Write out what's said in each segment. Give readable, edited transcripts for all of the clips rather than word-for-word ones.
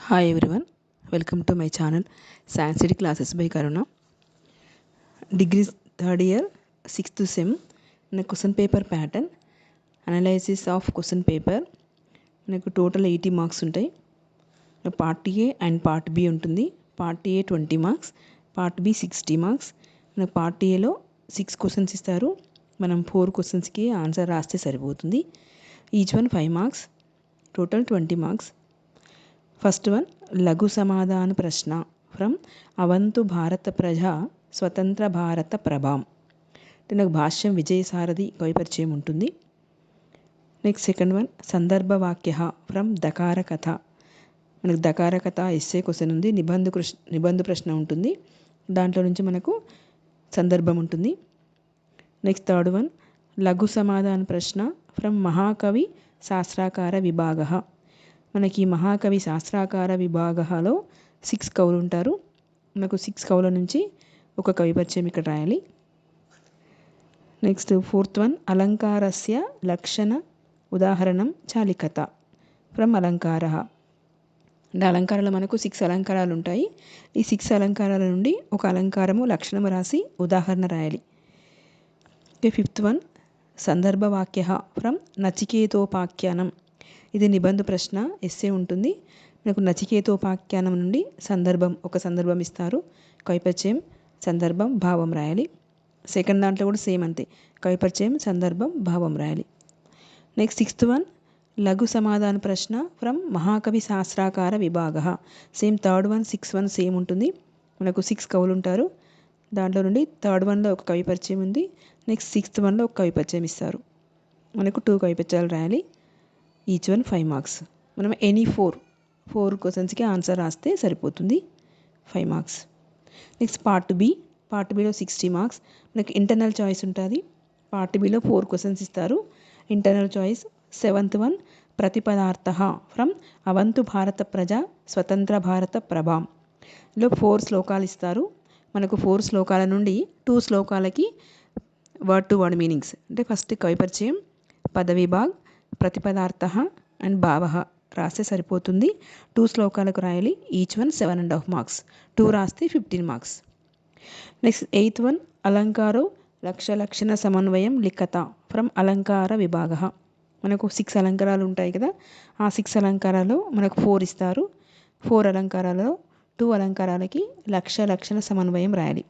Hi everyone, welcome to my channel Science City Classes by Karuna. Degree third year, 6th sem, మన question paper pattern analysis of question paper. మనకు total 80 marks ఉంటాయి. Part A and part B ఉంటుంది. Part A 20 marks, part B 60 marks. మనకు part ఏలో 6 questions ఇస్తారు. మనం 4 క్వశ్చన్స్కి answer రాస్తే సరిపోతుంది. Each one 5 marks, total 20 marks. First one, లఘు సమాధాన ప్రశ్న ఫ్రమ్ అవంతు భారత ప్రజా స్వతంత్ర భారత ప్రభాం. అంటే నాకు భాష్యం విజయసారథి కవిపరిచయం ఉంటుంది. నెక్స్ట్ సెకండ్ వన్, సందర్భ వాక్య ఫ్రమ్ దకార కథ. మనకు దకార కథ ఎస్సే క్వశ్చన్ ఉంది, నిబంధ ప్రశ్న ఉంటుంది, దాంట్లో నుంచి మనకు సందర్భం ఉంటుంది. నెక్స్ట్ థర్డ్ వన్, లఘు సమాధాన ప్రశ్న ఫ్రమ్ మహాకవి శాస్త్రాకార విభాగ. మనకి మహాకవి శాస్త్రాకార విభాగలో 6 కవులు ఉంటారు. మనకు 6 కవుల నుంచి ఒక కవి పరిచయం ఇక్కడ రాయాలి. నెక్స్ట్ ఫోర్త్ వన్, అలంకారస్య లక్షణ ఉదాహరణం చాలికత ఫ్రమ్ అలంకార. అంటే అలంకారాలు మనకు 6 అలంకారాలు ఉంటాయి. ఈ 6 అలంకారాల నుండి ఒక అలంకారము లక్షణము రాసి ఉదాహరణ రాయాలి. ఫిఫ్త్ వన్, సందర్భ వాక్య ఫ్రమ్ నచికేతోపాఖ్యానం. ఇది నిబంధ ప్రశ్న ఎస్సే ఉంటుంది. మనకు నచికేతోపాఖ్యానం నుండి ఒక సందర్భం ఇస్తారు. కవిపరిచయం, సందర్భం, భావం రాయాలి. సెకండ్ దాంట్లో కూడా సేమ్ అంతే, కవిపరిచయం, సందర్భం, భావం రాయాలి. నెక్స్ట్ సిక్స్త్ వన్, లఘు సమాధాన ప్రశ్న ఫ్రమ్ మహాకవి శాస్త్రాకార విభాగ. Same third one 6 one same ఉంటుంది. మనకు 6 కవులు ఉంటారు. దాంట్లో నుండి థర్డ్ వన్లో ఒక కవిపరిచయం ఉంది. నెక్స్ట్ సిక్స్త్ వన్లో ఒక కవిపరిచయం ఇస్తారు. మనకు 2 కవిపరిచయాలు రాయాలి. Each one 5 marks. మనం ఎనీ 4 క్వశ్చన్స్కి ఆన్సర్ రాస్తే సరిపోతుంది, 5 మార్క్స్. నెక్స్ట్ పార్ట్ బిలో 60 మార్క్స్. మనకి ఇంటర్నల్ చాయిస్ ఉంటుంది. పార్ట్ బిలో 4 క్వశ్చన్స్ ఇస్తారు. ఇంటర్నల్ చాయిస్ సెవెంత్ వన్, ప్రతిపదార్థ ఫ్రమ్ అవంతు భారత ప్రజా స్వతంత్ర భారత ప్రభాం. లో 4 శ్లోకాలు ఇస్తారు. మనకు 4 శ్లోకాల నుండి 2 శ్లోకాలకి వర్డ్ టు వర్డ్ మీనింగ్స్. అంటే ఫస్ట్ కవిపరిచయం, పదవిభాగ్, ప్రతిపదార్థ అండ్ భావ రాస్తే సరిపోతుంది. 2 శ్లోకాలకు రాయాలి. Each one 7.5 marks. 2 రాస్తే 15 మార్క్స్. నెక్స్ట్ ఎయిత్ వన్, అలంకారో లక్షణ సమన్వయం లిఖత ఫ్రమ్ అలంకార విభాగ. మనకు 6 అలంకారాలు ఉంటాయి కదా, ఆ 6 అలంకారాలు మనకు 4 ఇస్తారు. 4 అలంకారాలలో 2 అలంకారాలకి లక్షణ సమన్వయం రాయాలి.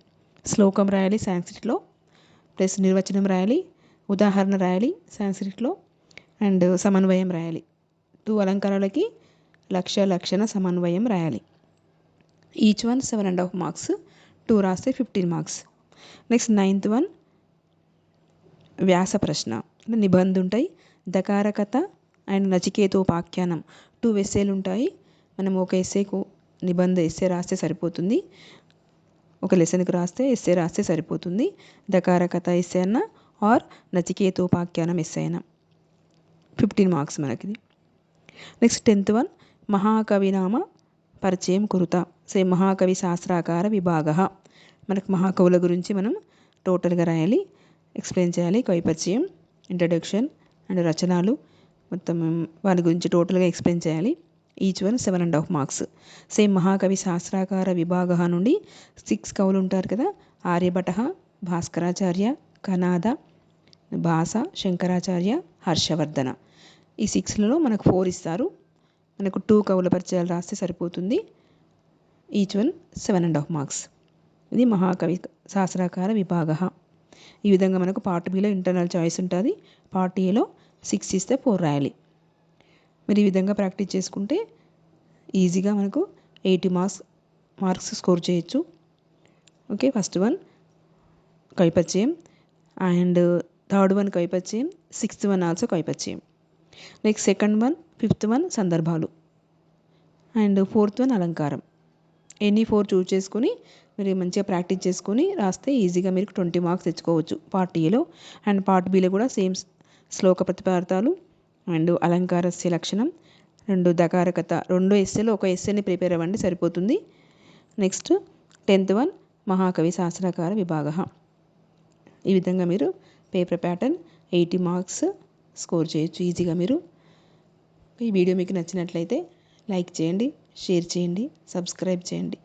శ్లోకం రాయాలి సాంస్క్రిట్లో, ప్లస్ నిర్వచనం రాయాలి, ఉదాహరణ రాయాలి సాంస్క్రిట్లో, అండ్ సమన్వయం రాయాలి. 2 అలంకారాలకి లక్షణ సమన్వయం రాయాలి. Each one 7.5 marks. 2 రాస్తే 15 మార్క్స్. నెక్స్ట్ నైన్త్ వన్, వ్యాస ప్రశ్న. నిబంధ ఉంటాయి, దకార కథ అండ్ నచికేతోపాఖ్యానం 2 ఎస్సేలు ఉంటాయి. మనం ఒక ఎస్సేకు నిబంధ ఎస్సే రాస్తే సరిపోతుంది. ఒక లెసన్కి ఎస్సే రాస్తే సరిపోతుంది. దకార కథ ఎస్సే అన్న ఆర్ నచికేతోపాఖ్యానం ఎస్సే అయినా 15 మార్క్స్ మనకి. నెక్స్ట్ 10th వన్, మహాకవినామ పరిచయం కురుత. మహాకవి శాస్త్రాకార విభాగ. మనకు మహాకవుల గురించి మనం టోటల్గా రాయాలి, ఎక్స్ప్లెయిన్ చేయాలి. కవిపరిచయం, ఇంట్రడక్షన్ అండ్ రచనలు మొత్తం వాళ్ళ గురించి టోటల్గా ఎక్స్ప్లెయిన్ చేయాలి. Each one 7.5 marks. మహాకవి శాస్త్రాకార విభాగ నుండి 6 కవులు ఉంటారు కదా, ఆర్యభట, భాస్కరాచార్య, కనాద, భాస, శంకరాచార్య, హర్షవర్ధన. ఈ 6లలో మనకు 4 ఇస్తారు. మనకు 2 కవుల పరిచయాలు రాస్తే సరిపోతుంది. Each one 7.5 marks. ఇది మహాకవి శాస్త్రాకార విభాగ. ఈ విధంగా మనకు పార్ట్ బిలో ఇంటర్నల్ చాయిస్ ఉంటుంది. పార్ట్ ఏలో 6 ఇస్తే 4 రాయాలి. మరి ఈ విధంగా ప్రాక్టీస్ చేసుకుంటే ఈజీగా మనకు 80 మార్క్స్ స్కోర్ చేయొచ్చు. ఓకే, ఫస్ట్ వన్ కవిపరిచయం, అండ్ థర్డ్ వన్ కవిపరిచయం, సిక్స్త్ వన్ ఆల్సో కవిపరిచయం. Next second one, fifth one సందర్భాలు, అండ్ ఫోర్త్ వన్ అలంకారం. ఎనీ 4 చూస్ చేసుకొని మీరు మంచిగా ప్రాక్టీస్ చేసుకొని రాస్తే ఈజీగా మీరు 20 మార్క్స్ తెచ్చుకోవచ్చు పార్ట్ ఏలో. అండ్ పార్ట్ బిలో కూడా సేమ్ శ్లోక ప్రతిపదార్థాలు అండ్ అలంకారస్య లక్షణం, 2 దకార కథ, 2 ఎస్సేలో ఒక ఎస్సేని ప్రిపేర్ అవ్వండి సరిపోతుంది. నెక్స్ట్ 10th వన్ మహాకవి శాస్త్రాకార విభాగ. ఈ విధంగా మీరు పేపర్ ప్యాటర్న్ 80 మార్క్స్ స్కోర్ చేయొచ్చు ఈజీగా మీరు. ఈ వీడియో మీకు నచ్చినట్లయితే లైక్ చేయండి, షేర్ చేయండి, సబ్స్క్రైబ్ చేయండి.